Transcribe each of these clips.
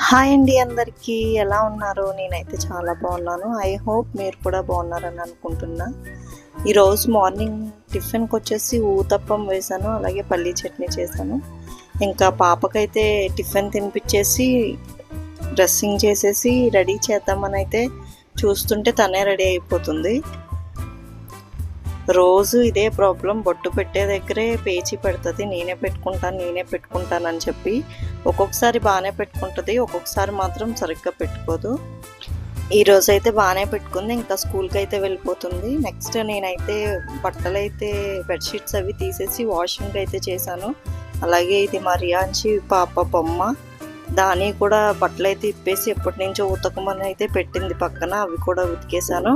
Hi అండి అందరికీ ఎలా ఉన్నారు? నేనైతే చాలా బాగున్నాను. ఐ హోప్ మీరు కూడా బాగున్నారని అనుకుంటున్నా. ఈరోజు మార్నింగ్ టిఫిన్కి వచ్చేసి ఊతప్పం వేశాను, అలాగే పల్లీ చట్నీ చేశాను. ఇంకా పాపకైతే టిఫిన్ తినిపించేసి డ్రెస్సింగ్ చేసేసి రెడీ చేద్దామని అయితే చూస్తుంటే తనే రెడీ అయిపోతుంది. రోజు ఇదే ప్రాబ్లం, బొట్టు పెట్టే దగ్గరే పేచి పెడుతుంది. నేనే పెట్టుకుంటానని చెప్పి ఒక్కొక్కసారి బాగానే పెట్టుకుంటుంది, ఒక్కొక్కసారి మాత్రం సరిగ్గా పెట్టుకోదు. ఈరోజు అయితే బాగానే పెట్టుకుంది, ఇంకా స్కూల్కి అయితే వెళ్ళిపోతుంది. నెక్స్ట్ నేనైతే బట్టలు అయితే బెడ్షీట్స్ అవి తీసేసి వాషింగ్ అయితే చేశాను. అలాగే ఇది మా రియాన్షి పాప బొమ్మ, దాని కూడా బట్టలు అయితే ఇప్పేసి ఎప్పటి నుంచో ఉతకమని అయితే పెట్టింది పక్కన, అవి కూడా ఉతికేసాను.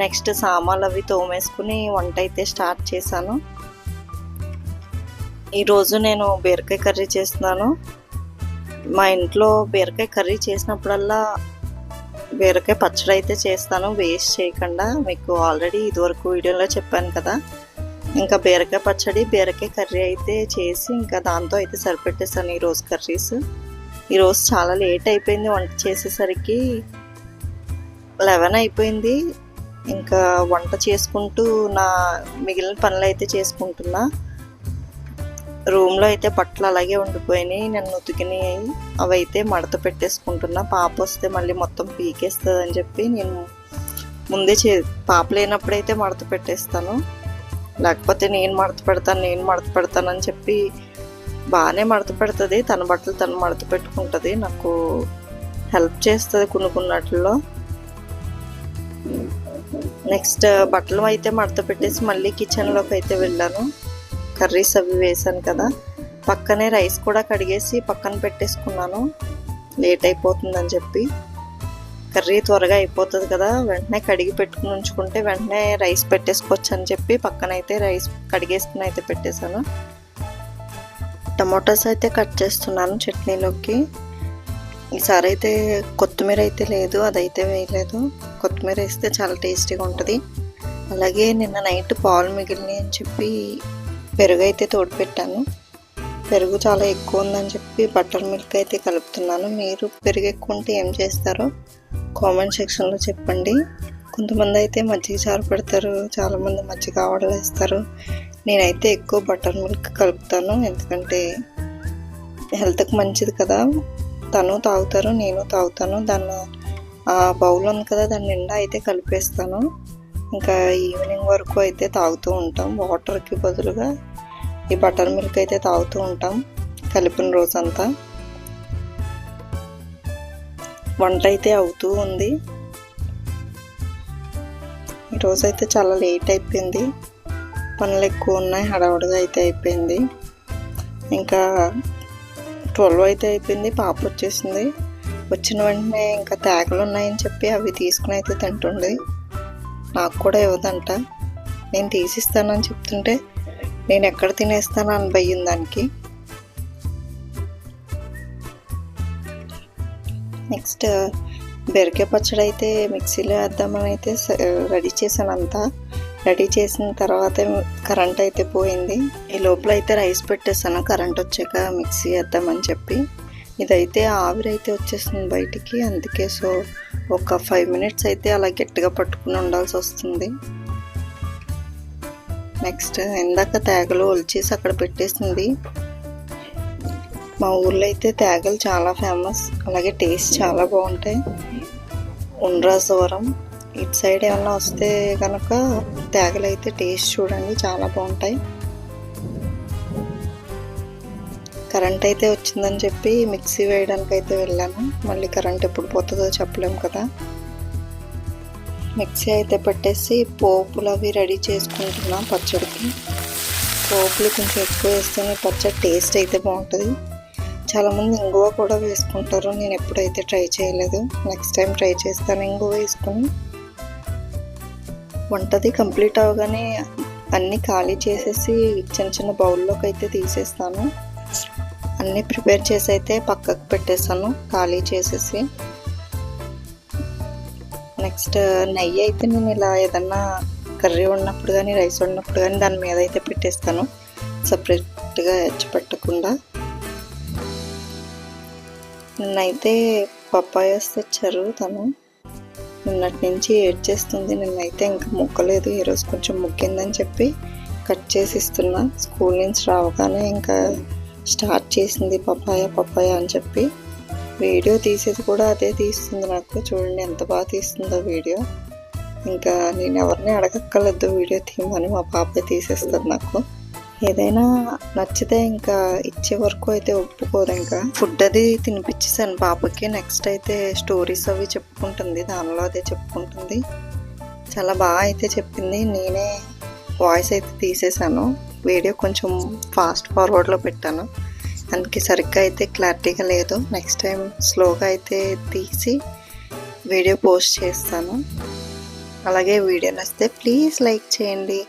నెక్స్ట్ సామాన్లు అవి తోమేసుకుని వంట అయితే స్టార్ట్ చేశాను. ఈరోజు నేను బీరకాయ కర్రీ చేస్తున్నాను. మా ఇంట్లో బీరకాయ కర్రీ చేసినప్పుడల్లా బీరకాయ పచ్చడి అయితే చేస్తాను, వేస్ట్ చేయకుండా. మీకు ఆల్రెడీ ఇదివరకు వీడియోలో చెప్పాను కదా. ఇంకా బీరకాయ పచ్చడి బీరకాయ కర్రీ అయితే చేసి ఇంకా దాంతో అయితే సరిపెట్టేసాను ఈరోజు కర్రీస్. ఈరోజు చాలా లేట్ అయిపోయింది, వంట చేసేసరికి 11 అయిపోయింది. ఇంకా వంట చేసుకుంటూ నా మిగిలిన పనులు అయితే చేసుకుంటున్నా. రూమ్లో అయితే బట్టలు అలాగే ఉండిపోయినాయి, నన్ను ఉతికినాయి, అవి అయితే మడత పెట్టేసుకుంటున్నా. పాప వస్తే మళ్ళీ మొత్తం పీకేస్తుంది అని చెప్పి నేను ముందే పాప లేనప్పుడైతే మడత పెట్టేస్తాను. లేకపోతే నేను మడత పెడతానని చెప్పి బాగానే మడత పెడుతుంది. తన బట్టలు తను మడత పెట్టుకుంటుంది, నాకు హెల్ప్ చేస్తుంది కొనుక్కున్నట్లో. నెక్స్ట్ బట్టలు అయితే మడత పెట్టేసి మళ్ళీ కిచెన్లోకి అయితే వెళ్ళాను. కర్రీస్ అవి వేసాను కదా, పక్కనే రైస్ కూడా కడిగేసి పక్కన పెట్టేసుకున్నాను, లేట్ అయిపోతుందని చెప్పి. కర్రీ త్వరగా అయిపోతుంది కదా, వెంటనే కడిగి పెట్టుకుని ఉంచుకుంటే వెంటనే రైస్ పెట్టేసుకోవచ్చు అని చెప్పి పక్కనైతే రైస్ కడిగేసుకుని అయితే పెట్టేశాను. టమోటాస్ అయితే కట్ చేస్తున్నాను చట్నీలోకి. ఈసారి అయితే కొత్తిమీర అయితే లేదు, అదైతే వేయలేదు. కొత్తిమీర వేస్తే చాలా టేస్టీగా ఉంటుంది. అలాగే నిన్న నైట్ పాలు మిగిలినాయి అని చెప్పి పెరుగు అయితే తోడు పెట్టాను. పెరుగు చాలా ఎక్కువ ఉందని చెప్పి బటర్ మిల్క్ అయితే కలుపుతున్నాను. మీరు పెరుగు ఎక్కువ ఉంటే ఏం చేస్తారో కామెంట్ సెక్షన్లో చెప్పండి. కొంతమంది అయితే మజ్జిగ చారు పెడతారు, చాలామంది మజ్జిగ ఆవడలు వేస్తారు. నేనైతే ఎక్కువ బటర్ మిల్క్ కలుపుతాను, ఎందుకంటే హెల్త్కి మంచిది కదా. తను తాగుతారు, నేను తాగుతాను. దాన్ని ఆ బౌల్ ఉంది కదా, దాని నిండా అయితే కలిపేస్తాను. ఇంకా ఈవినింగ్ వరకు అయితే తాగుతూ ఉంటాం. వాటర్కి బదులుగా ఈ బటర్ మిల్క్ అయితే తాగుతూ ఉంటాం కలిపిన రోజంతా. వంట అయితే అవుతూ ఉంది. ఈరోజైతే చాలా లేట్ అయిపోయింది, పనులు ఎక్కువ ఉన్నాయి, హడావుడిగా అయితే అయిపోయింది. ఇంకా 12 అయితే అయిపోయింది, పాప వచ్చేసింది. వచ్చిన వెంటనే ఇంకా తేగలు ఉన్నాయని చెప్పి అవి తీసుకుని అయితే తింటుంది. నాకు కూడా ఇవ్వదంట, నేను తీసిస్తానని చెప్తుంటే నేను ఎక్కడ తినేస్తాను అని భయం దానికి. నెక్స్ట్ బీరకాయ పచ్చడి అయితే మిక్సీలో వేద్దామని అయితే రెడీ చేశాను. అంతా రెడీ చేసిన తర్వాత కరెంట్ అయితే పోయింది. ఈ లోపల అయితే రైస్ పెట్టేసాను, కరెంట్ వచ్చాక మిక్సీ వేద్దామని చెప్పి. ఇదైతే ఆవిరైతే వచ్చేస్తుంది బయటికి, అందుకే సో ఒక 5 మినిట్స్ అయితే అలా గట్టిగా పట్టుకుని ఉండాల్సి వస్తుంది. నెక్స్ట్ ఇందాక తేగలు ఒలిచేసి అక్కడ పెట్టేసింది. మా ఊర్లో అయితే తేగలు చాలా ఫేమస్, అలాగే టేస్ట్ చాలా బాగుంటాయి. ఉండ్రాజవరం ఇటు సైడ్ ఏమన్నా వస్తే కనుక తేగలు అయితే టేస్ట్ చూడండి, చాలా బాగుంటాయి. కరెంట్ అయితే వచ్చిందని చెప్పి మిక్సీ వేయడానికి అయితే వెళ్ళాను. మళ్ళీ కరెంట్ ఎప్పుడు పోతుందో చెప్పలేము కదా. మిక్సీ అయితే పెట్టేసి పోపులు అవి రెడీ చేసుకుంటున్నాం పచ్చడికి. పోపులు కొంచెం ఎక్కువ వేస్తేనే పచ్చడి టేస్ట్ అయితే బాగుంటుంది. చాలామంది ఇంగువ కూడా వేసుకుంటారు, నేను ఎప్పుడైతే ట్రై చేయలేదు. నెక్స్ట్ టైం ట్రై చేస్తాను ఇంగువ వేసుకొని. వంటది కంప్లీట్ అవగానే అన్నీ ఖాళీ చేసేసి చిన్న చిన్న బౌల్లోకి అయితే తీసేస్తాను. అన్నీ ప్రిపేర్ చేసి అయితే పక్కకు పెట్టేసాను ఖాళీ చేసేసి. నెక్స్ట్ నెయ్యి అయితే నేను ఇలా ఏదన్నా కర్రీ ఉన్నప్పుడు కానీ రైస్ ఉన్నప్పుడు కానీ దాని మీద అయితే పెట్టేస్తాను, సపరేట్గా ఎచ్చి పెట్టకుండా. నిన్నైతే పప్పాయస్ తెచ్చారు తను. నిన్నటి నుంచి ఏడ్చేస్తుంది. నిన్నైతే ఇంకా ముగ్గలేదు. ఈరోజు కొంచెం ముగ్గిందని చెప్పి కట్ చేసి ఇస్తున్నా. స్కూల్ నుంచి రావగానే ఇంకా స్టార్ట్ చేసింది పప్పాయ అని చెప్పి. వీడియో తీసేది కూడా అదే తీస్తుంది నాకు. చూడండి ఎంత బాగా తీస్తుందో వీడియో. ఇంకా నేను ఎవరిని అడగక్కర్లేదు వీడియో తీయమని, మా పాపే తీసేస్తుంది నాకు. ఏదైనా నచ్చితే ఇంకా ఇచ్చే వరకు అయితే ఒప్పుకోదు. ఇంకా ఫుడ్ అది తినిపించేసాను పాపకి. నెక్స్ట్ అయితే స్టోరీస్ అవి చెప్పుకుంటుంది, దానిలో అదే చెప్పుకుంటుంది. చాలా బాగా అయితే చెప్పింది. నేనే వాయిస్ అయితే తీసేసాను. వీడియో కొంచెం ఫాస్ట్ ఫార్వర్డ్లో పెట్టాను, అందుకే సరిగ్గా అయితే క్లారిటీగా లేదు. నెక్స్ట్ టైం స్లోగా అయితే తీసి వీడియో పోస్ట్ చేస్తాను. అలాగే వీడియో నచ్చితే ప్లీజ్ లైక్ చేయండి.